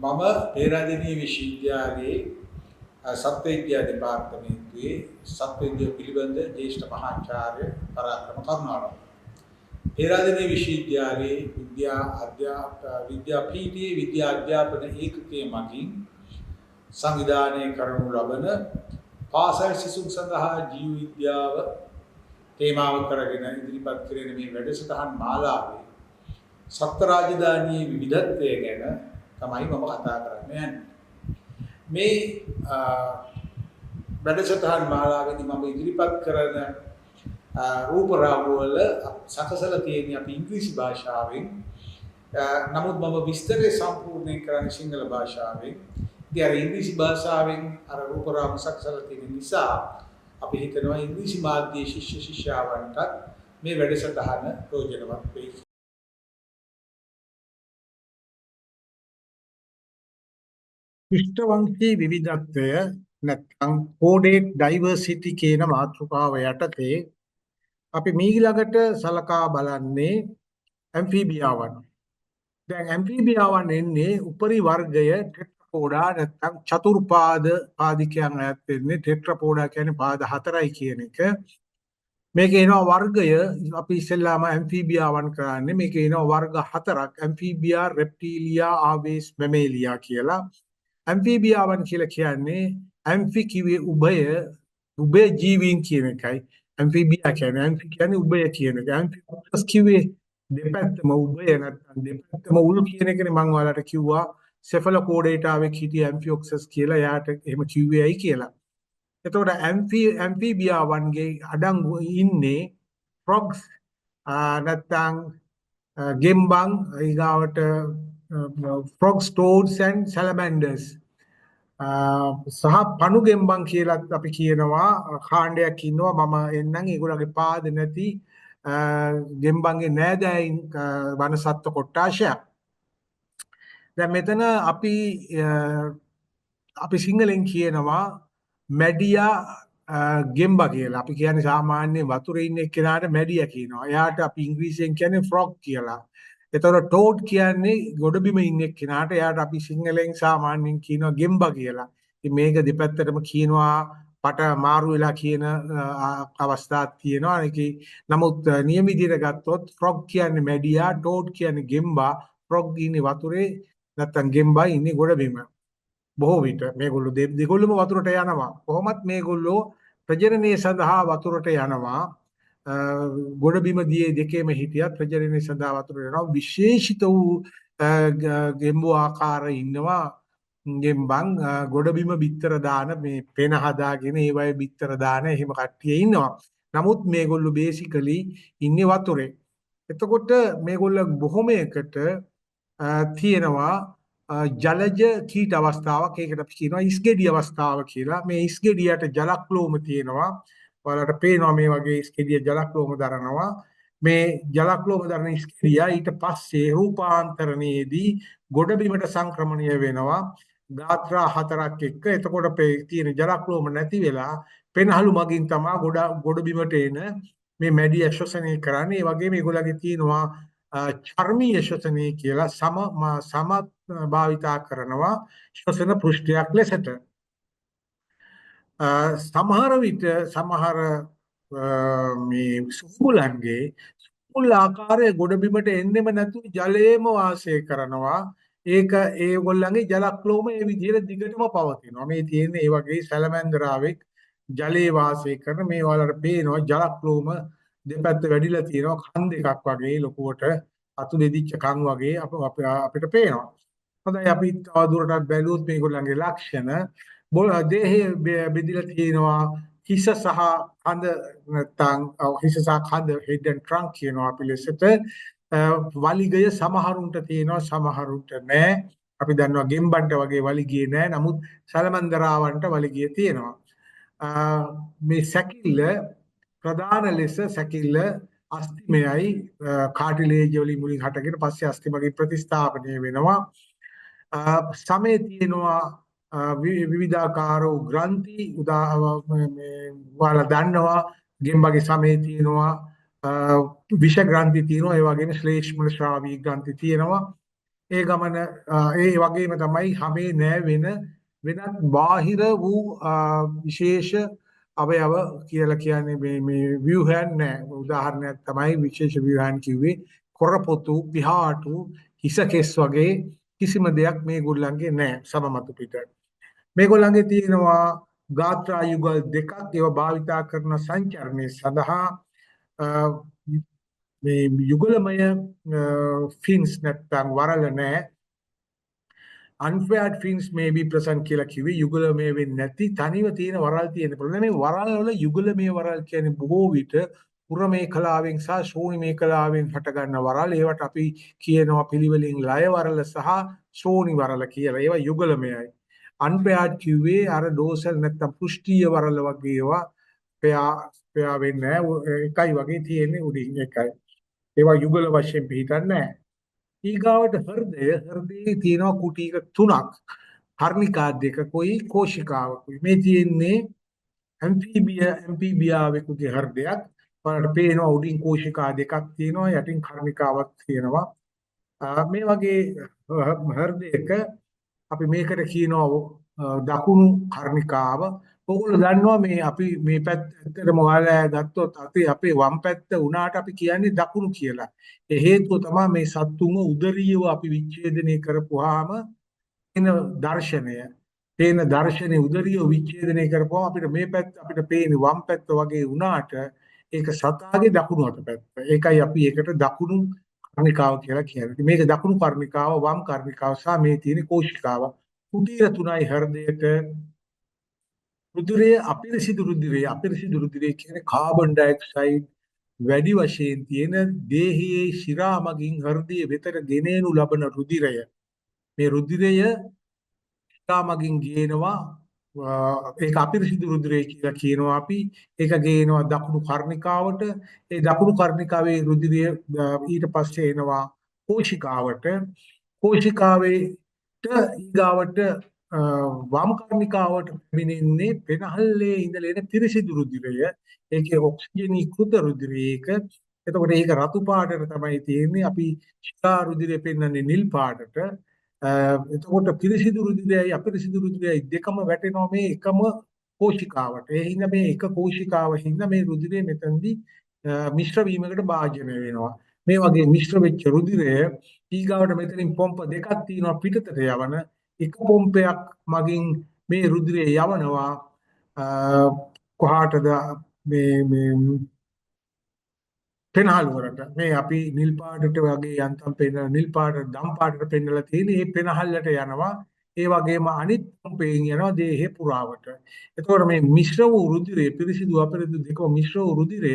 මම පේරාදෙණිය විශ්වවිද්‍යාලයේ සත්වවිද්‍යා දෙපාර්තමේන්තුවේ සත්වවිද්‍යා පිළිබඳ ජ්‍යෙෂ්ඨ මහාචාර්ය පරාක්‍රම කරුණාරත්න. පේරාදෙණිය විශ්වවිද්‍යාලයේ විද්‍යාපීඨයේ විද්‍යා අධ්‍යාපන ඒකකයේ මගින් සංවිධානය කරනු ලබන පාසල් සිසුන් සඳහා ජීව විද්‍යාව තේමාව කරගෙන ඉදිරිපත් කෙරෙන මේ වැඩසටහන් මාලාවේ සප්ත රාජධානියේ විවිධත්වය ගැන තමයි මම කතා කරන්න යන්නේ. මේ වැඩසටහන් මාලාවේදී මම ඉදිරිපත් කරන රූප රාමු වල සකසලා තියෙන අපි ඉංග්‍රීසි භාෂාවෙන්. නමුත් මම විස්තරය සම්පූර්ණයෙන් කරන්නේ සිංහල භාෂාවෙන්. ඉතින් අර ඉංග්‍රීසි භාෂාවෙන් අර රූප රාමු සකසලා තියෙන නිසා අපි හිතනවා ඉංග්‍රීසි මාධ්‍යයේ ශිෂ්‍ය ශිෂ්‍යාවන්ට මේ වැඩසටහන ප්‍රයෝජනවත් වෙයි. ඉෂ්ටවංශී විවිධත්වය නැත්නම් කෝඩේට් ඩයිවර්සිටි කියන මාතෘකාව යටතේ අපි මීළඟට සලකා බලන්නේ ඇම්ෆීබියාවන්. දැන් ඇම්ෆීබියාවන් එන්නේ උපරි වර්ගය ටෙට්‍රාපෝඩා නැත්නම් චතුර්පාද පාදිකයන් ඈත් වෙන්නේ. ටෙට්‍රාපෝඩා කියන්නේ පාද 4යි කියන එක. මේකේ එනවා වර්ගය අපි ඉස්සෙල්ලාම ඇම්ෆීබියාවන් කරන්නේ මේකේ එනවා වර්ග 4ක් ඇම්ෆීබියා, රෙප්ටීලියා, ආවේස්, මැමේලියා කියලා. ඇම්ෆීබියාවන් කියලා කියන්නේ ඇම්ෆි කිව්වේ උභය ජීවීන් කියන එකයි. ඇම්ෆීබියා කියන්නේ උභය කියන එක. ඇම්ෆිබියස් කිව්වේ දෙපැත්තම උභය නැත්නම් දෙපැත්තම උල් කියන එකනේ මම ඔයාලට කිව්වා. සෙෆලෝකෝඩේටාවෙක් හිටිය ඇම්ෆිऑක්සස් කියලා. එයාට එහෙම කිව්වේ ඇයි කියලා. එතකොට ඇම්ෆීබියාවන්ගේ අඩංගු ඉන්නේ ෆ්‍රොග්ස් නැත්නම් ගෙම්බන් ඊගාවට frogs, toads and salamanders සහ පණු ගෙම්බන් කියලාත් අපි කියනවා කාණ්ඩයක් ඉන්නවා. මම එන්නම් ඒගොල්ලෝගේ පාද නැති ගෙම්බන්ගේ නෑදෑයින් වනසත්ත්ව කොට්ටාශයක්. දැන් මෙතන අපි සිංහලෙන් කියනවා මැඩියා ගෙම්බා කියලා. අපි කියන්නේ සාමාන්‍ය වතුරේ ඉන්න එක්කෙනාට මැඩියා කියනවා. එයාට අපි ඉංග්‍රීසියෙන් කියන්නේ ෆ්‍රොග් කියලා. එතකොට ටෝඩ් කියන්නේ ගොඩබිම ඉන්න එක්කෙනාට. එයාට අපි සිංහලෙන් සාමාන්‍යයෙන් කියනවා ගෙම්බා කියලා. ඉතින් මේක දෙපැත්තටම කියනවා පට මාරු වෙලා කියන අවස්ථාවක් තියෙනවා. නමුත් නියම විදිහට ගත්තොත් ෆ්‍රොග් කියන්නේ මැඩියා, ටෝඩ් කියන්නේ ගෙම්බා. ෆ්‍රොග් ඉන්නේ වතුරේ නැත්නම් ගෙම්බා ඉන්නේ ගොඩබිම. බොහෝ විට මේගොල්ලෝ දෙගොල්ලම වතුරට යනවා. කොහොමත් මේගොල්ලෝ ප්‍රජනනය සඳහා වතුරට යනවා. ගොඩබිම දියේ දෙකේම හිටියත් ප්‍රජනනය සඳහා වතුරට යනවා. විශේෂිත වූ ගෙම්බෝ ආකාර ඉන්නවා. ගෙම්බන් ගොඩබිම බිත්තර දාන මේ පෙන හදාගෙන ඒ වගේ බිත්තර දාන එහෙම කට්ටිය ඉන්නවා. නමුත් මේගොල්ලෝ බේසිකලි ඉන්නේ වතුරේ. එතකොට මේගොල්ලෝ බොහොමයකට තියෙනවා ජලජ කීට අවස්ථාවක්. ඒකට අපි කියනවා ඉස්ගෙඩි අවස්ථාව කියලා. මේ ඉස්ගෙඩියට ජලක්ලෝම තියෙනවා. ඔයාලට පේනවා මේ වගේ ඉස්ගෙඩිය ජලක්ලෝම දරනවා. මේ ජලක්ලෝම දරන ඉස්ගෙඩිය ඊට පස්සේ රූපාන්තරණයේදී ගොඩබිමට සංක්‍රමණය වෙනවා ගාත්‍රා 4ක් එක්ක. එතකොට තියෙන ජලක්ලෝම නැති වෙලා පෙනහළු මගින් තමයි ගොඩබිමට එන මේ මැඩි ශ්වසනය කරන්නේ. ඒ වගේම මේගොල්ලන්ගේ තියෙනවා චර්මීය ශ්වසනය කියලා සම භාවිතා කරනවා ශ්වසන පෘෂ්ඨයක් ලෙසට. සමහර විට සමහර මේ සුමුල් ආකාරයේ ගොඩබිමට එන්නෙම නැතු ජලයේම වාසය කරනවා. ඒක ඒගොල්ලන්ගේ ජලක්ලෝම ඒ විදිහට දිගටම පවතිනවා. මේ තියෙන ඒ වගේ සැලමැන්දරාවෙක් ජලයේ වාසය කරන මේ වලට පේනවා ජලක්ලෝම දෙපැත්ත වැඩිලා තියෙනවා. කන් දෙකක් වගේ ලොකුවට අතු දෙදිච්ච කන් වගේ අපිට පේනවා. හොඳයි අපි තවදුරටත් බැලුවොත් මේගොල්ලන්ගේ ලක්ෂණ දේහය බෙදලා තියෙනවා. හිස සහ කඳ නැත්නම් හිස සහ කඳ head and trunk කියනවා අපි ලෙසට. වලිගය සමහරුන්ට තියෙනවා සමහරුන්ට නැහැ. අපි දන්නවා ගෙම්බන්ට වගේ වලිගය නැහැ. නමුත් සලමන්දරාවන්ට වලිගය තියෙනවා. මේ සැකිල්ල ප්‍රධාන ලෙස සැකිල්ල අස්තිමයයි කාටිලේජ් වලින් මුලින් හටගෙන පස්සේ අස්තිමගේ ප්‍රතිස්ථාපනය වෙනවා. සමේ තියෙනවා විවිධාකාර ග්‍රන්ථි ඔයාලා දන්නවා ගෙම්බගේ සමේ තියෙනවා විෂ ග්‍රන්ථි තියෙනවා. ඒ වගේම ශ්ලේෂ්ම ශ්‍රාවී ග්‍රන්ථි තියෙනවා. ඒ ගමන ඒ වගේම තමයි හැමේ නෑ වෙනත් බාහිර වූ විශේෂ අවයව කියලා කියන්නේ මේ ව්‍යුහයන් නෑ. උදාහරණයක් තමයි විශේෂ ව්‍යුහයන් කිව්වේ කොරපොතු, පිහාටු, හිසකෙස් වගේ කිසිම දෙයක් මේගොල්ලන්ගේ නෑ සමමතු පිට. මේගොල්ලන්ගේ තියෙනවා ගාත්‍රා යුගල් දෙකක් ඒවා භාවිතා කරන සංචරණය සඳහා අ, මේ යුගලමය ෆින්ස් නැත්තම් වරල නෑ. unpaired fins may be present කියලා කිව්වේ යුගලමය වෙන්නේ නැති තනිව තියෙන වරල් තියෙන පුළුවන්. මේ වරල් වල යුගලමය වරල් කියන්නේ බොහෝ විට පුර මේකලාවෙන් සහ ශ්‍රෝණි මේකලාවෙන් හටගන්න වරල්. ඒවට අපි කියනවා පිළිවෙලින් ලය වරල සහ ශ්‍රෝණි වරල කියලා. ඒවා යුගලමයයි. unpaired කිව්වේ අර ඩෝසල් නැත්තම් පෘෂ්ඨීය වරල වගේ ඒවා පෙයා වෙන්නේ නැහැ. එකයි වගේ තියෙන්නේ උඩින් එකයි. ඒවා යුගල වශයෙන් පිළිටන්නේ නැහැ. ඊගාවට හෘදයේ තියෙනවා කුටීක තුනක්. කර්ණිකා දෙකකුයි කෝෂිකාවකුයි. මේ තියෙන්නේ ඇම්ෆීබියාවෙකුගේ හෘදයක්. ඔයාලට පේනවා උඩින් කෝෂිකා දෙකක් තියෙනවා යටින් කර්ණිකාවක් තියෙනවා. මේ වගේ හෘදයක අපි මේකට කියනවා දකුණු කර්ණිකාව. ඔයගොල්ලෝ දන්නවා මේ අපි මේ පැත්ත ඇත්තටම ඔයාලා ගත්තොත් අපේ වම් පැත්ත උනාට අපි කියන්නේ දකුණු කියලා. ඒ හේතුව තමයි මේ සත්තුන්ව උදරීයව අපි විච්ඡේදනය කරපුවාම එන දර්ශනය. තේන දර්ශනේ උදරීයව විච්ඡේදනය කරපුවාම අපිට මේ පැත්ත අපිට පේන්නේ වම් පැත්ත වගේ උනාට ඒක සතාගේ දකුණු අත පැත්ත. ඒකයි අපි ඒකට දකුණු කර්ණිකාව කියලා කියන්නේ. මේක දකුණු කර්ණිකාව, වම් කර්ණිකාව සහ මේ තියෙන කෝෂිකාව. කුටීර තුනයි හෘදයට. රුධිරයේ අපිරිසිදු රුධිරය කියන්නේ කාබන් ඩයොක්සයිඩ් වැඩි වශයෙන් තියෙන දේහයේ ශිරා මගින් හෘදයේ වෙතට ගෙනෙනු ලබන රුධිරය. මේ රුධිරය ශිරා මගින් ගේනවා ඒක අපිරිසිදු රුධිරය කියලා කියනවා අපි. ඒක ගේනවා දකුණු කර්ණිකාවට. ඒ දකුණු කර්ණිකාවේ රුධිරය ඊට පස්සේ එනවා කෝෂිකාවට. කෝෂිකාවේට ඊගාවට වම් කර්ණිකාවට පැමිණෙන්නේ පෙනහල්ලේ ඉඳලා එන පිරිසිදු රුධිරය. ඒකේ ඔක්සිජනීකృత රුධිරය ඒක. එතකොට ඒක රතු පාටට තමයි තියෙන්නේ. අපි ශිරා රුධිරය පෙන්වන්නේ නිල් පාටට. එතකොට පිරිසිදු රුධිරයයි අපිරිසිදු රුධිරයයි දෙකම වැටෙනවා මේ එකම කෝෂිකාවට. ඒ හින්දා මේ එක කෝෂිකාව හින්දා මේ රුධිරය මෙතනදී මිශ්‍ර වීමකට භාජනය වෙනවා. මේ වගේ මිශ්‍ර වෙච්ච රුධිරය ඊගාවට මෙතනින් පොම්ප දෙකක් තියෙනවා පිටතට යවන. එක පොම්පයක් මගින් මේ රුධිරය යවනවා කොහාටද මේ පෙනහළු වලට. මේ අපි නිල් පාටට වගේ යන්තම් පෙන්න නිල් පාට දම් පාටට පෙන්නලා තියෙන මේ පෙනහල්ලට යනවා. ඒ වගේම අනිත් පොම්පෙන් යනවා දේහේ පුරාවට. එතකොට මේ මිශ්‍ර වූ රුධිරය පිරිසිදු අපිරිසිදු දෙකම මිශ්‍ර වූ රුධිරය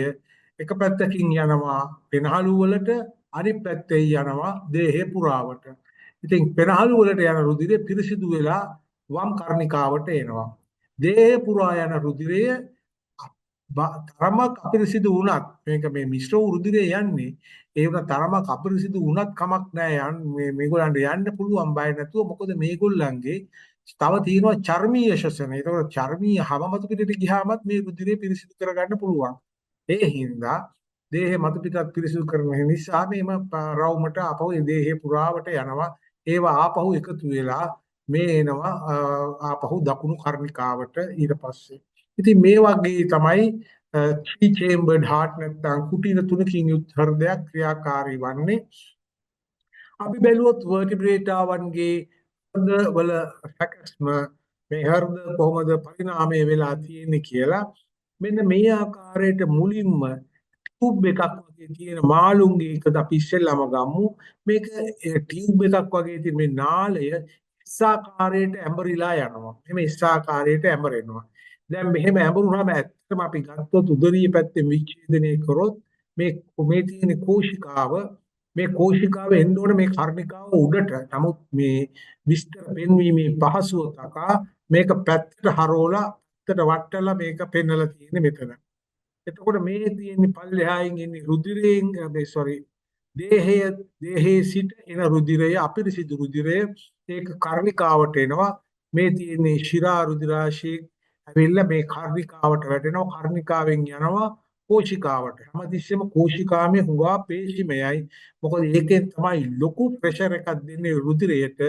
එක පැත්තකින් යනවා පෙනහළු වලට අනිත් පැත්තේ යනවා දේහේ පුරාවට. ඉතින් පෙරහළු වලට යන රුධිරය පිරිසිදු වෙලා වම් කර්ණිකාවට එනවා. දේහය පුරා යන රුධිරය තරමක් අපිරිසිදු වුණත් මේක මේ මිශ්‍ර වූ රුධිරය යන්නේ ඒ වුණ තරමක් අපිරිසිදු වුණත් කමක් නැහැ. මේගොල්ලන්ට යන්න පුළුවන් බය නැතුව. මොකද මේගොල්ලන්ගේ තව තියෙනවා චර්මීය ශ්වසන. ඒතකොට චර්මීය හවමතු පිටට ගියාමත් මේ රුධිරය පිරිසිදු කරගන්න පුළුවන්. ඒ හින්දා දේහය මතු පිටත් පිරිසිදු කරන නිසා මේම රවුමට ආපහු දේහය පුරාවට යනවා. ඒවා ආපහු එකතු වෙලා මේ එනවා ආපහු දකුණු කර්ණිකාවට ඊට පස්සේ. ඉතින් මේ වගේ තමයි three chambered heart නැත්නම් කුටීර තුනකින් යුත් හෘදයක් ක්‍රියාකාරී වන්නේ. අපි බැලුවොත් vertebrate-වන්ගේ හෘද වල සැකස්ම මේ හෘද කොහොමද පරිණාමය වෙලා තියෙන්නේ කියලා මෙන්න මේ ආකාරයට මුලින්ම ටියුබ් එකක් වගේ තියෙන මාළුන්ගේ එකද අපි ඉස්සෙල්ලාම ගමු. මේක ටියුබ් එකක් වගේ තියෙන මේ නාලය ඉස්සාකාරයට ඇඹරිලා යනවා. එහෙම ඉස්සාකාරයට ඇඹරෙනවා. දැන් මෙහෙම ඇඹරුනම ඇත්තටම අපි ගත්තොත් උදරීය පැත්තෙන් විච්ඡේදනය කරොත් මේ තියෙන කෝෂිකාව මේ කෝෂිකාව එන්න ඕන මේ කර්ණිකාව උඩට. නමුත් මේ විස්තර පෙන්වීමේ පහසුව තකා මේක පැත්තට හරවලා පැත්තට වටලා මේක පෙන්වලා තියෙන්නේ මෙතන. එතකොට මේ තියෙන්නේ පල්ලෙහායින් එන්නේ රුධිරයෙන් දේහයේ සිට එන රුධිරය අපිරිසිදු රුධිරය ඒක කර්ණිකාවට එනවා. මේ තියෙන්නේ ශිරා රුධිරාශය ඇවිල්ලා මේ කර්ණිකාවට වැටෙනවා. කර්ණිකාවෙන් යනවා කෝෂිකාවට හැමතිස්සෙම කෝෂිකාමේ හුඟා පේශිමයයි මොකද ඒකෙන් තමයි ලොකු ප්‍රෙෂර් එකක් දෙන්නේ රුධිරයට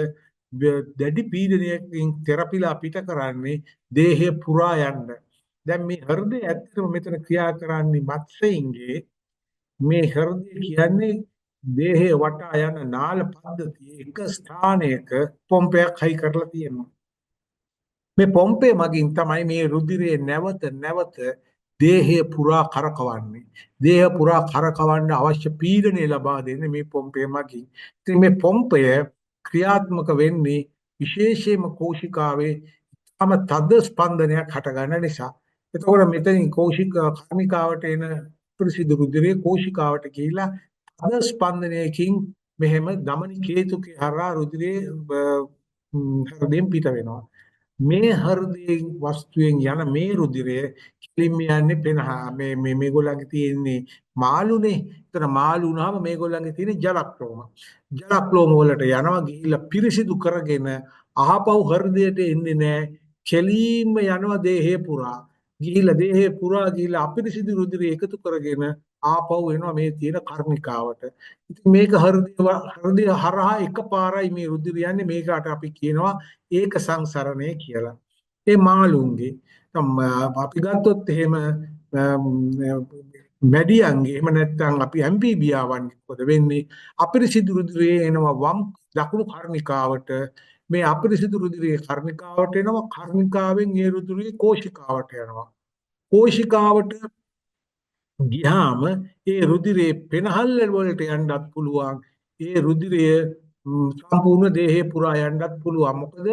දැඩි පීඩනයකින් තෙරපිලා පිට කරන්නේ දේහය පුරා යන්න. දැන් මේ හෘදය ඇත්තටම මෙතන ක්‍රියා කරන්නේ මත්ස්‍යයින්ගේ මේ හෘදය කියන්නේ දේහය වටා යන නාල පද්ධතිය එක ස්ථානයක පොම්පයක් හයි කරලා තියෙනවා. මේ පොම්පේ මගින් තමයි මේ රුධිරය නැවත නැවත දේහය පුරා කරකවන්නේ. දේහ පුරා කරකවන්න අවශ්‍ය පීඩනය ලබා දෙන්නේ මේ පොම්පේ මගින්. ඉතින් මේ පොම්පය ක්‍රියාත්මක වෙන්නේ විශේෂයෙන්ම කෝෂිකාවේ තම තද ස්පන්දනයක් හටගන්න නිසා. එතකොට මෙතනින් කර්ණිකාවට එන පිරිසිදු රුධිරය කෝෂිකාවට ගිහිලා තද ස්පන්දනයකින් මෙහෙම ධමනි කේතුකේ හරහා රුධිරේ හෘදයෙන් පිට වෙනවා. මේ හෘදයෙන් වස්තුවෙන් යන මේ රුධිරය කිලින්ම යන්නේ පෙනහා මේ මේගොල්ලන්ගේ තියෙන්නේ මාළුනේ. ඒතර මාළු වුණාම මේගොල්ලන්ගේ තියෙන ජලක්ලෝම. ජලක්ලෝම වලට යනවා ගිහිල්ලා පිරිසිදු කරගෙන ආපහු හෘදයට එන්නේ නැහැ. කෙලින්ම යනවා දේහය පුරා. ගිහිල්ලා දේහය පුරා ගිහිල්ලා අපිරිසිදු රුධිරය එකතු කරගෙන ආපහු එනවා මේ තියෙන කර්ණිකාවට. ඉතින් මේක හෘදය හරහා එකපාරයි මේ රුධිරය යන්නේ. මේකට අපි කියනවා ඒක සංසරණය කියලා. ඒ මාළුන්ගේ අපි ගත්තොත් එහෙම මැඩියන්ගේ එහෙම නැත්නම් අපි ඇම්ෆීබියාවන්ගේ මොකද වෙන්නේ? අපිරිසිදු රුධිරය එනවා වම් දකුණු කර්ණිකාවට. මේ අපිරිසිදු රුධිරය කර්ණිකාවට එනවා. කර්ණිකාවෙන් ඒ රුධිරය කෝෂිකාවට යනවා. කෝෂිකාවට ගියාම ඒ රුධිරේ පෙනහල්ල වලට යන්නත් පුළුවන්. ඒ රුධිරය සම්පූර්ණ දේහය පුරා යන්නත් පුළුවන්. මොකද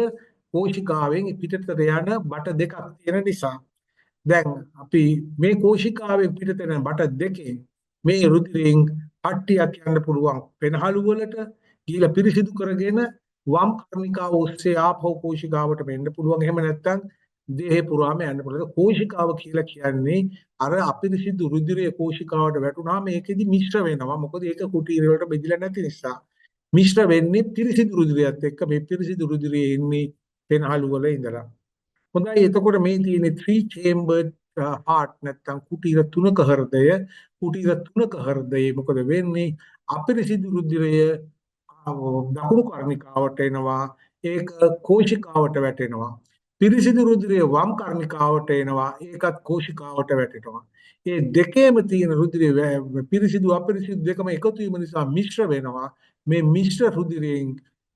කෝෂිකාවෙන් පිටතට යන බට දෙකක් තියෙන නිසා. දැන් අපි මේ කෝෂිකාවෙන් පිටත යන බට දෙකෙන් මේ රුධිරයෙන් කට්ටියක් යන්න පුළුවන් පෙනහළු වලට ගිහිලා පිරිසිදු කරගෙන වම් කර්ණිකාව ඔස්සේ ආපහු කෝෂිකාවට වෙන්න පුළුවන්. එහෙම නැත්නම් දේහේ පුරාම යන්න පුළුවන්. කෝෂිකාව කියලා කියන්නේ අර අපිරිසිදු රුධිරය කෝෂිකාවට වැටුනහම ඒකෙදි මිශ්‍ර වෙනවා. මොකද ඒක කුටීර වලට බෙදිලා නැති නිසා. මිශ්‍ර වෙන්නේ පිරිසිදු රුධිරයත් එක්ක. මේ පිරිසිදු රුධිරය එන්නේ පෙනහළු වල ඉඳලා. හොඳයි එතකොට මේ තියෙන්නේ 3 chambered heart නැත්නම් කුටීර තුනක හෘදය. කුටීර තුනක හෘදයේ මොකද වෙන්නේ? අපිරිසිදු රුධිරය දකුණු කර්ණිකාවට එනවා. ඒක කෝෂිකාවට වැටෙනවා. පිරිසිදු රුධිරය වම් කර්ණිකාවට එනවා. ඒකත් කෝෂිකාවට වැටෙනවා. මේ දෙකේම තියෙන රුධිරය පිරිසිදු අපිරිසිදු දෙකම එකතු වීම නිසා මිශ්‍ර වෙනවා. මේ මිශ්‍ර රුධිරයෙන්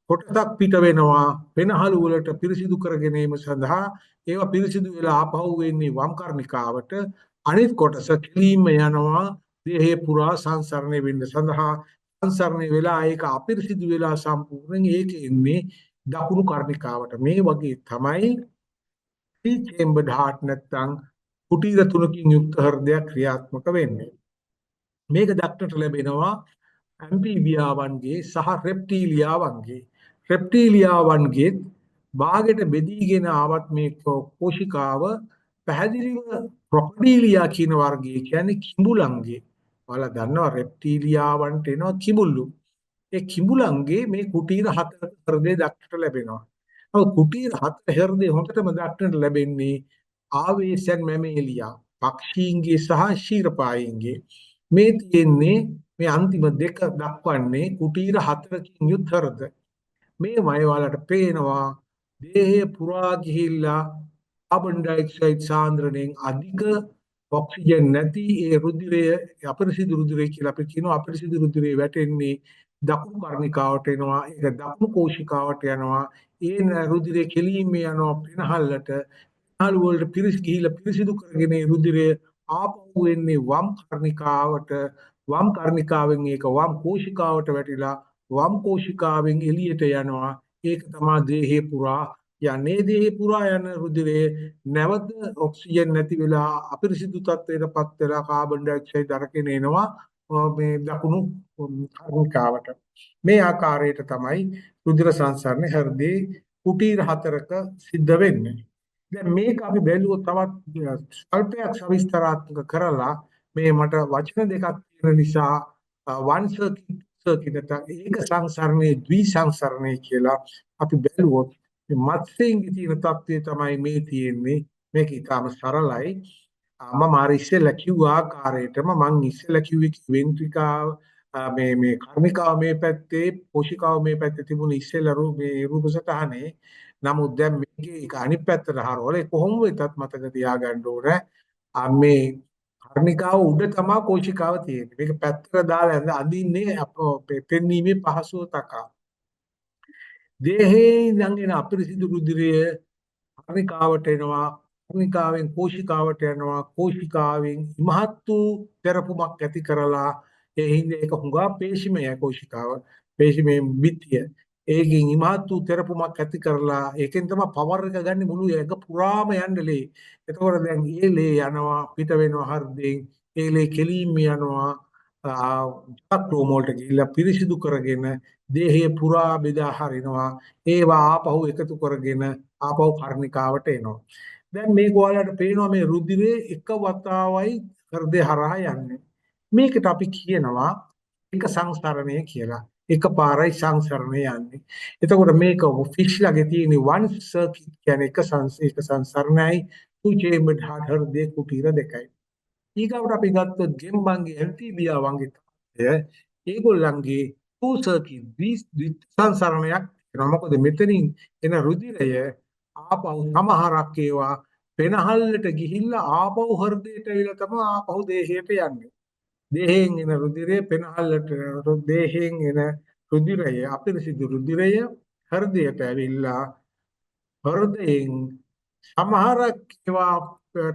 කොටසක් පිට වෙනවා පෙනහළු වලට පිරිසිදු කර ගැනීම සඳහා. ඒවා පිරිසිදු වෙලා ආපහු වෙන්නේ වම් කර්ණිකාවට. අනිත් කොටස කිලින්ම යනවා දේහය පුරා සංසරණය වෙන්න සඳහා. සංසරණය වෙලා ඒක අපිරිසිදු වෙලා සම්පූර්ණයෙන් ඒක එන්නේ දකුණු කර්ණිකාවට. මේ වගේ තමයි three chambered heart නැත්නම් කුටීර තුනකින් යුක්ත හෘදයක් ක්‍රියාත්මක වෙන්නේ. මේක දක්නට ලැබෙනවා ඇම්ෆීබියාවන්ගේ සහ රෙප්ටීලියාවන්ගේ. රෙප්ටීලියාවන්ගේ භාගයට බෙදීගෙන ආවත් මේ කෝෂිකාව පැහැදිලිව ක්‍රොකොඩීලියා කියන වර්ගයේ කියන්නේ කිඹුලන්ගේ. ඔයාලා දන්නවා රෙප්ටීලියාවන්ට එනවා කිඹුල්ලු. ඒ කිඹුලන්ගේ මේ කුටීර හතර හෘදය දක්නට ලැබෙනවා. ඔව් කුටීර හතර හෘදය හොඳටම දක්නට ලැබෙන්නේ ආවේසන් මැමේලියා පක්ෂීන්ගේ සහ ශීරපායින්ගේ. මේ තියෙන්නේ මේ අන්තිම දෙක දක්වන්නේ කුටීර හතරකින් යුත් හෘද. මේ වයවලට පේනවා දේහය පුරා ගිහිල්ලා කාබන් ඩයොක්සයිඩ් සාන්ද්‍රණයෙන් අධික ඔක්සිජන් නැති ඒ රුධිරය අපිරිසිදු රුධිරය කියලා අපි කියනවා. අපිරිසිදු රුධිරය වැටෙන්නේ දකුණු කර්ණිකාවට එනවා. ඒක දකුණු කෝෂිකාවට යනවා. ඒ රුධිරය කෙලින්ම යනවා පෙනහල්ලට. පෙනහළු වලට ගිහිල්ලා පිරිසිදු කරගෙන ඒ රුධිරය ආපහු එන්නේ වම් කර්ණිකාවට. වම් කර්ණිකාවෙන් ඒක වම් කෝෂිකාවට වැටිලා වම් කෝෂිකාවෙන් එළියට යනවා. ඒක තමයි දේහය පුරා යන්නේ. දේහය පුරා යන රුධිරය නැවත ඔක්සිජන් නැති වෙලා අපිරිසිදු තත්ත්වයටපත් වෙලා කාබන් ඩයොක්සයිඩ් අරගෙන එනවා මේ දකුණු කර්ණිකාවට. මේ ආකාරයට තමයි රුධිර සංසරණය හෘදේ කුටීර හතරක සිද්ධ වෙන්නේ. දැන් මේක අපි බැලුවොත් තවත් ස්වල්පයක් සවිස්තරාත්මක කරලා මේ මට වචන දෙකක් තියෙන නිසා one circuit ඒක සංසරණයේ ද්වි සංසරණය කියලා අපි බැලුවොත් මේ මත්ස්‍යයේ තියෙන තත්ත්වය තමයි මේ තියෙන්නේ. මේක ඊටම සරලයි. මම අර ඉස්සෙල්ලා කිව්ව ආකාරයටම මං ඉස්සෙල්ලා කිව්වේ වෙන්ට්‍රිකාව මේ කර්ණිකාව මේ පැත්තේ පෝෂිකාව මේ පැත්තේ තිබුණ ඉස්සෙල්ලා මේ රූප සටහනේ. නමුත් දැන් මේකේ ඒක අනිත් පැත්තට හරවලා කොහොම වෙතත් මතක තියාගන්න ඕනේ මේ කර්ණිකාව උඩ තමයි කෝෂිකාව තියෙන්නේ. මේක පැත්තට දාලා අඳින්නේ පෙන්වීමේ පහසුව තකා. දේහේ ඉඳන් අපිරිසිදු රුධිරය කර්ණිකාවට එනවා. කර්ණිකාවෙන් කෝෂිකාවට යනවා. කෝෂිකාවෙන් ඉමහත් වූ තෙරපුමක් ඇති කරලා ඒ හින්දා ඒක හුඟා පේශිමය කෝෂිකාව. පේශිමේ බිත්තිය. ඒකෙන් ඉමහත් වූ තෙරපුමක් ඇති කරලා ඒකෙන් තමයි පවර් එක ගන්න මුළු ඇඟ පුරාම යන්න ලේ. එතකොට දැන් ඒ ලේ යනවා පිට වෙනවා හෘදයෙන්. ඒ ලේ කෙලින්ම යනවා ජලක්‍රෝම වලට ගිහිල්ලා පිරිසිදු කරගෙන දේහය පුරා බෙදා හරිනවා. ඒවා ආපහු එකතු කරගෙන ආපහු කර්ණිකාවට එනවා. දැන් මේක ඔයාලට පේනවා මේ රුධිරේ එක වතාවයි හෘදය හරහා යන්නේ. මේකට අපි කියනවා එක සංසරණය කියලා. එකපාරයි සංසරණය යන්නේ. එතකොට මේක ෆිෂ්ලාගේ තියෙන one circuit කියන්නේ එක සංසරණයි two chambered heart හෘදේ කුටීර දෙකයි. ඊගවට අපි ගත්තොත් ගෙම්බන්ගේ ඇම්ෆීබියා වගේ තත්ත්වය ඒගොල්ලන්ගේ two circuit සංසරණයක් වෙනවා. මොකද මෙතනින් එන රුධිරය ආපහු සමහරක් ඒවා පෙනහල්ලට ගිහිල්ලා ආපහු හෘදයට ඇවිල්ලා තමයි ආපහු දේහයට යන්නේ. දේහයෙන් එන රුධිරය පෙනහල්ලට දේහයෙන් එන රුධිරය අපිරිසිදු රුධිරය හෘදයට ඇවිල්ලා හෘදයෙන් සමහරක් ඒවා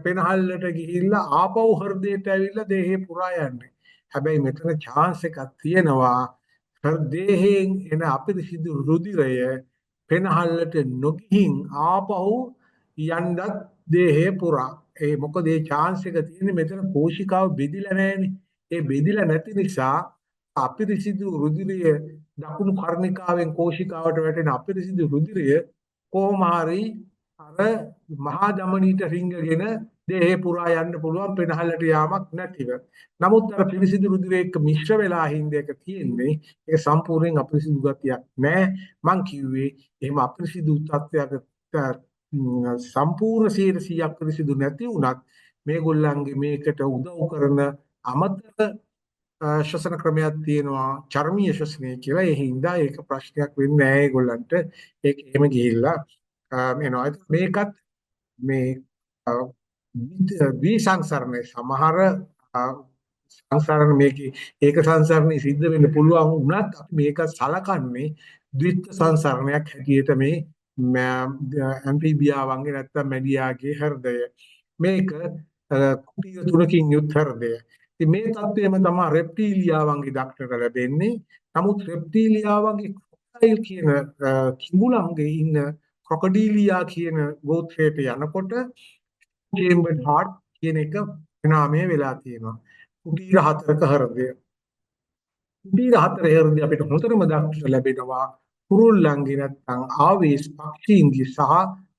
පෙනහල්ලට ගිහිල්ලා ආපහු හෘදයට ඇවිල්ලා දේහේ පුරා යන්නේ. හැබැයි මෙතන chance එකක් තියෙනවා හෘදයෙන් එන අපිරිසිදු රුධිරය පෙනහල්ලට නොගිහින් ආපහු යන්නත් දේහේ පුරා. ඒ මොකද ඒ chance එක තියෙන්නේ මෙතන කෝෂිකාව බෙදිලා නැහැනේ. ඒ බෙදිලා නැති නිසා අපිරිසිදු රුධිරය දකුණු කර්ණිකාවෙන් කෝෂිකාවට වැටෙන අපිරිසිදු රුධිරය කොහොම හරි අර මහා ධමනීට රිංගගෙන දේහේ පුරා යන්න පුළුවන් පෙනහල්ලට යාමක් නැතිව. නමුත් අර පිරිසිදු රුධිරය එක්ක මිශ්‍ර වෙලා හින්දේක තියෙන්නේ ඒක සම්පූර්ණයෙන් අපිරිසිදු ගතියක් නෑ. මං කිව්වේ එහෙම අපිරිසිදු තත්ත්වයක සම්පූර්ණ 100% අපිරිසිදු නැති වුණත් මේගොල්ලන්ගේ මේකට උදව් කරන අමතර ශ්වසන ක්‍රමයක් තියෙනවා චර්මීය ශ්වසනය කියලා. ඒ හින්දා ඒක ප්‍රශ්නයක් වෙන්නේ නැහැ ඒගොල්ලන්ට. ඒක එහෙම ගිහිල්ලා එනවා. මේකත් මේ ද්විසංසරණේ සමහර සංසරණ මේකේ ඒක සංසරණේ සිද්ධ වෙන්න පුළුවන් වුණත් අපි මේක සලකන්නේ ද්විත්ව සංසරණයක් හැටියට මේ ඇම්ෆීබියාවන්ගේ නැත්තම් මැඩියාගේ හෘදය. මේක කුටීර තුනකින් යුත් හෘදය. ඉතින් මේ තත්ත්වයම තමයි රෙප්ටීලියාවන්ගේ දක්නට ලැබෙන්නේ. නමුත් රෙප්ටීලියාවන්ගේ ක්‍රොකොඩයිල් කියන කිඹුලන්ගේ ඉන්න ක්‍රොකොඩීලියා කියන ගෝත්‍රයට යනකොට chambered heart කියන එක නාමය වෙලා තියෙනවා. කුටීර හතරක හෘදය. කුටීර හතරේ හෘදය අපිට හොඳටම දක්නට ලැබෙනවා කුරුල්ලන්ගේ නැත්නම් ආවේශ පක්ෂීන්ගේ සහ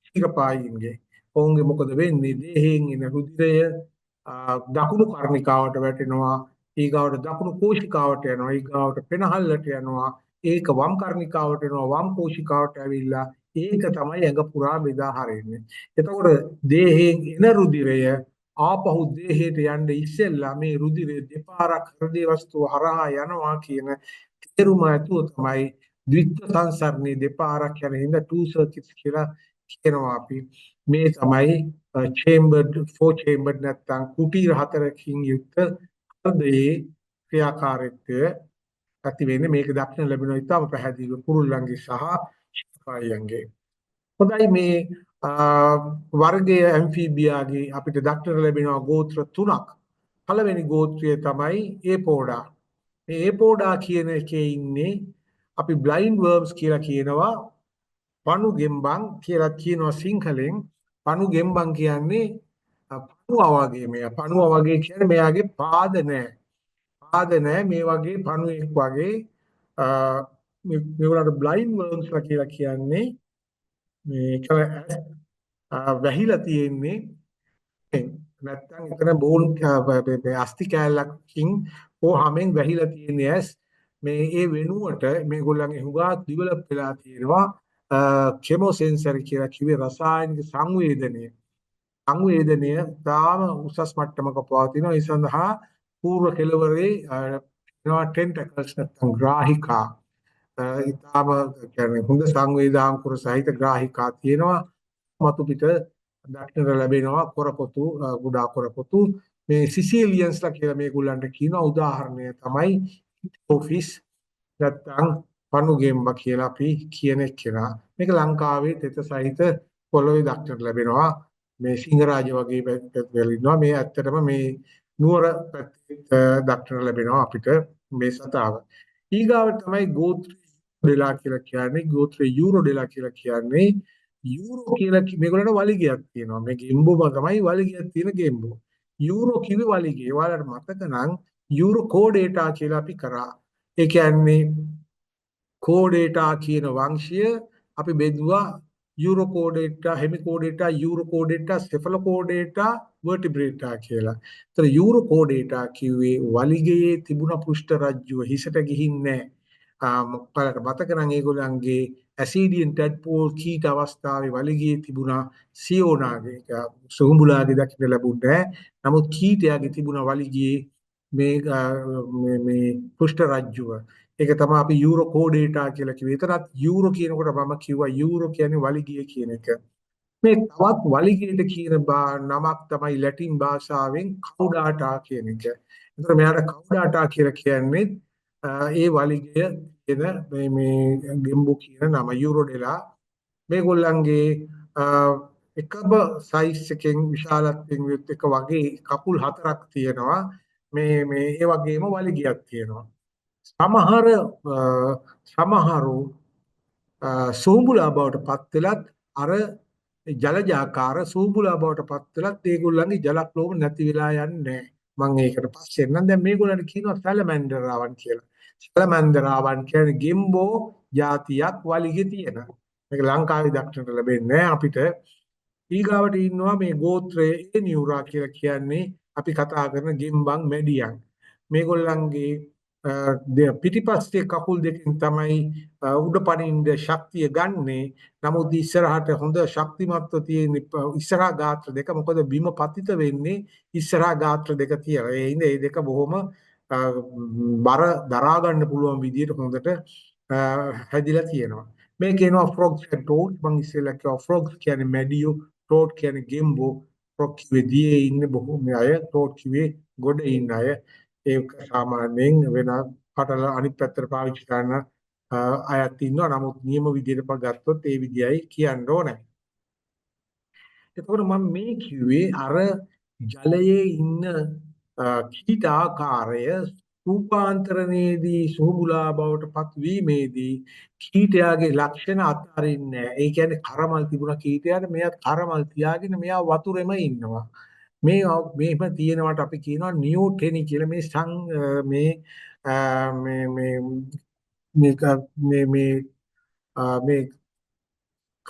ශිරපායින්ගේ. ඔවුන්ගේ මොකද වෙන්නේ? දේහයෙන් එන රුධිරය දකුණු කර්ණිකාවට වැටෙනවා. ඊගාවට දකුණු කෝෂිකාවට යනවා. ඊගාවට පෙනහල්ලට යනවා. ඒක වම් කර්ණිකාවට එනවා. වම් කෝෂිකාවට ඇවිල්ලා ඒක තමයි ඇඟ පුරා බෙදා හරින්නේ. එතකොට දේහයෙන් එන රුධිරය ආපහු දේහයට යන්න ඉස්සෙල්ලා මේ රුධිරය දෙපාරක් හෘදේ වස්තුව හරහා යනවා කියන තේරුම ඇතුව තමයි ද්විත්ව සංසරණේ දෙපාරක් යන හින්දා two circuits කියලා කියනවා අපි. මේ තමයි chambered four chambered නැත්නම් කුටීර හතරකින් යුක්ත හෘදයේ ක්‍රියාකාරීත්වය ඇති වෙන්නේ. මේක දක්න ලැබෙනවා ඉතාම පැහැදිලිව කුරුල්ලන්ගේ සහ ශිකාරියන්ගේ. හොඳයි මේ වර්ගයේ ඇම්ෆීබියාගේ අපිට දක්නට ලැබෙනවා ගෝත්‍ර තුනක්. පළවෙනි ගෝත්‍රය තමයි ඒපෝඩා. මේ ඒපෝඩා කියන එකේ ඉන්නේ අපි බ්ලයින්ඩ් වර්ම්ස් කියලා කියනවා. පණු ගෙම්බන් කියලා කියනවා සිංහලෙන්. පණු ගෙම්බන් කියන්නේ පණුවා වගේ. මේ පණුවා වගේ කියන්නේ මෙයාගේ පාද නැහැ. පාද නැහැ මේ වගේ පණුවෙක් වගේ. මේගොල්ලන්ට බ්ලයින්ඩ් වර්ම්ස් කියලා කියන්නේ මේක වැහිලා තියෙන්නේ නැත්තම් එතන බෝන් අස්ති කැලලකින් හොහමෙන් වැහිලා තියෙන්නේ ඇස්. මේ ඒ වෙනුවට මේගොල්ලන්ගේ හුඟා ඩිවලොප් වෙලා තියෙනවා කෙමෝසෙන්සර් කියලා කිව්වේ රසායනික සංවේදනය. සංවේදනය තාම උසස් මට්ටමක පවතිනවා. ඒ සඳහා පූර්ව කෙළවරේ වෙනවා ටෙන්ටකල්ස් නැත්නම් ග්‍රාහිකා. ඊටාම කියන්නේ හොඳ සංවේදාංකුර සහිත ග්‍රාහිකා තියෙනවා. මතු පිට දක්නට ලැබෙනවා කොරපොතු ගුඩා කොරපොතු. මේ සිසිලියන්ස්ලා කියලා මේගොල්ලන්ට කියන උදාහරණය තමයි ඔෆිස් නැත්නම් පනුගෙම්බ කියලා අපි කියන කෙනා. මේක ලංකාවේ තෙත සහිත පොළොවේ දක්නට ලැබෙනවා. මේ සිංහරාජ වගේ පැතිවල ඉන්නවා. මේ ඇත්තටම මේ නුවර පැත්තේ දක්නට ලැබෙනවා අපිට මේ සතාව. ඊගාවට තමයි ගෝත්‍ර ඩෙලා කියලා කියන්නේ. ගෝත්‍ර යූරෝ ඩෙලා කියලා කියන්නේ. යූරෝ කියලා මේගොල්ලන්ට වලිගයක් තියෙනවා. මේ ගෙම්බෝම තමයි වලිගයක් තියෙන ගෙම්බෝ. යූරෝ කිව්වේ වලිගය. ඔයාලට මතක නම් යූරෝ කෝඩේටා කියලා අපි කරා. ඒ කියන්නේ කෝඩේටා කියන වංශය අපි බෙදුවා යූරෝකෝඩේටා, හෙමිකෝඩේටා, යූරෝකෝඩේටා, සෙෆලෝකෝඩේටා, වර්ටිබ්‍රේටා කියලා. ඒතර යූරෝකෝඩේටා කිව්වේ වලිගයේ තිබුණ පෘෂ්ඨ රජ්ජුව හිසට ගිහින්නේ මොකක්ද මතක නම් ඒගොල්ලන්ගේ ඇසිඩියන් ටැඩ්පෝල් කීට අවස්ථාවේ වලිගයේ තිබුණා සියෝනාගේ සුහුඹුලාගේ දකින්න ලැබුණේ. නමුත් කීටයාගේ තිබුණා වලිගයේ මේ පෘෂ්ඨ රජ්ජුව. ඒක තමයි අපි යූරෝකෝඩේටා කියලා කිව්වේ. එතනත් යූරෝ කියනකොට මම කිව්වා යූරෝ කියන්නේ වලිගය කියන එක. මේ තවත් වලිගයට කියන නමක් තමයි ලැටින් භාෂාවෙන් කවුඩාටා කියන එක. ඒතර මෙයාට කවුඩාටා කියලා කියන්නේ ඒ වලිගය කියන මේ ගෙම්බු කියන නම යූරෝඩෙලා. මේගොල්ලන්ගේ එකම සයිස් එකෙන් විශාලත්වයෙන් යුත් එක වගේ කකුල් හතරක් තියෙනවා. මේ ඒ වගේම වලිගයක් තියෙනවා. සමහරු සූඹුලා බවට පත් වෙලත් අර ජලජාකාර සූඹුලා බවට පත් වෙලත් ඒගොල්ලන්ගේ ජලක්ලෝම නැති වෙලා යන්නේ නැහැ. මම ඒකට පස්සේ එන්නම්. දැන් මේගොල්ලන්ට කියනවා සැලමැන්ඩරාවන් කියලා. සැලමැන්ඩරාවන් කියන්නේ ගෙම්බෝ జాතියක් වලිගෙ තියෙන. මේක ලංකාවේ දක්නට ලැබෙන්නේ අපිට. ඊගාවට ඉන්නවා මේ ගෝත්‍රයේ එනියුරා කියලා කියන්නේ අපි කතා කරන ගෙම්බන් මැඩියන්. මේගොල්ලන්ගේ පිටිපස්සේ කකුල් දෙකෙන් තමයි උඩ පනින්න ශක්තිය ගන්නෙ. නමුත් ඉස්සරහට හොඳ ශක්තිමත්ව තියෙන ඉස්සරහා ගාත්‍ර දෙක. මොකද බිම පතිත වෙන්නේ ඉස්සරහා ගාත්‍ර දෙක තියලා. ඒ හින්දා මේ දෙක බොහොම බර දරා ගන්න පුළුවන් විදිහට හොඳට හැදිලා තියෙනවා. මේ කියනවා frogs and toads. මම ඉස්සෙල්ලා කිව්වා frogs කියන්නේ මැඩියෝ, toad කියන්නේ ගෙම්බෝ. frog කිව්වේ දියේ ඉන්න බොහෝ අය, toad කිව්වේ ගොඩ ඉන්න අය. ඒක සාමාන්‍යයෙන් වෙන පටල අනිත් පැත්තට පාවිච්චි කරන අයත් ඉන්නවා. නමුත් නියම විදිහට ගත්තොත් ඒ විදියයි කියන්න ඕනේ. එතකොට මම මේ කිව්වේ අර ජලයේ ඉන්න කීට ආකාරය රූපාන්තරණයේදී සුහුබුලා බවට පත් වීමේදී කීටයාගේ ලක්ෂණ අත්හරින්නේ. ඒ කියන්නේ කරමල් තිබුණ කීටයාට මෙයා කරමල් තියාගෙන මෙයා වතුරෙම ඉන්නවා. මේම තියෙනවට අපි කියනවා නියෝටෙනි කියලා. මේ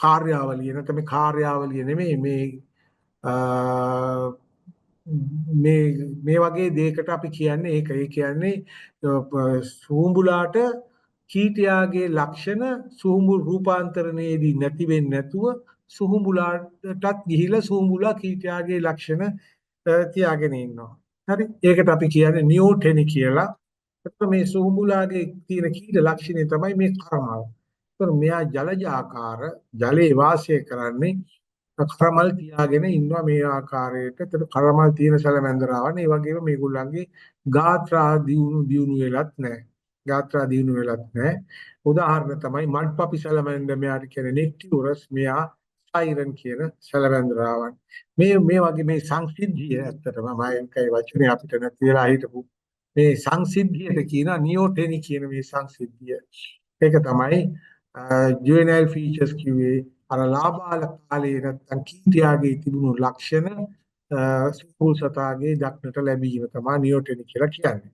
කාර්යාවලිය නැත්නම් මේ කාර්යාවලිය නෙමෙයි මේ වගේ දෙයකට අපි කියන්නේ ඒක. ඒ කියන්නේ සූඹුලාට කීටයාගේ ලක්ෂණ සූඹු රූපාන්තරණයේදී නැති වෙන්නේ නැතුව සූඹුලාටත් ගිහිලා සූඹුලා කීටයාගේ ලක්ෂණ තියාගෙන ඉන්නවා. හරි. ඒකට අපි කියන්නේ නියෝටෙනි කියලා. එතකොට මේ සූඹුලාගේ තියෙන කීට ලක්ෂණය තමයි මේ කරමල්. එතකොට මෙයා ජලජාකාර ජලයේ වාසය කරන්නේ කරමල් තියාගෙන ඉන්නවා මේ ආකාරයට. එතකොට කරමල් තියෙන සැලමැන්දරාවන් ඒ වගේම මේගොල්ලන්ගේ ගාත්‍රා දියුණු වෙලත් නැහැ. ගාත්‍රා දියුණු වෙලත් නැහැ. උදාහරණ තමයි මඩ්පපි සැලමැන්ඩර් මෙයාට කියන්නේ නෙක්ටියුරස්, මෙයා සයිරන් කියන සැලමැන්දරාවන්. මේ වගේ මේ සංසිද්ධිය ඇත්තටම මම ඒකයි වචනේ අපිට නැති වෙලා හිටපු මේ සංසිද්ධියට කියන නියෝටෙනි කියන මේ සංසිද්ධිය. ඒක තමයි ජුවෙනයිල් ෆීචර්ස් කිව්වේ. අර ලාබාල කාලේ නැත්තම් කීටයාගේ තිබුණු ලක්ෂණ සූඹුල් සතාගේ දක්නට ලැබීම තමයි නියෝටෙනි කියලා කියන්නේ.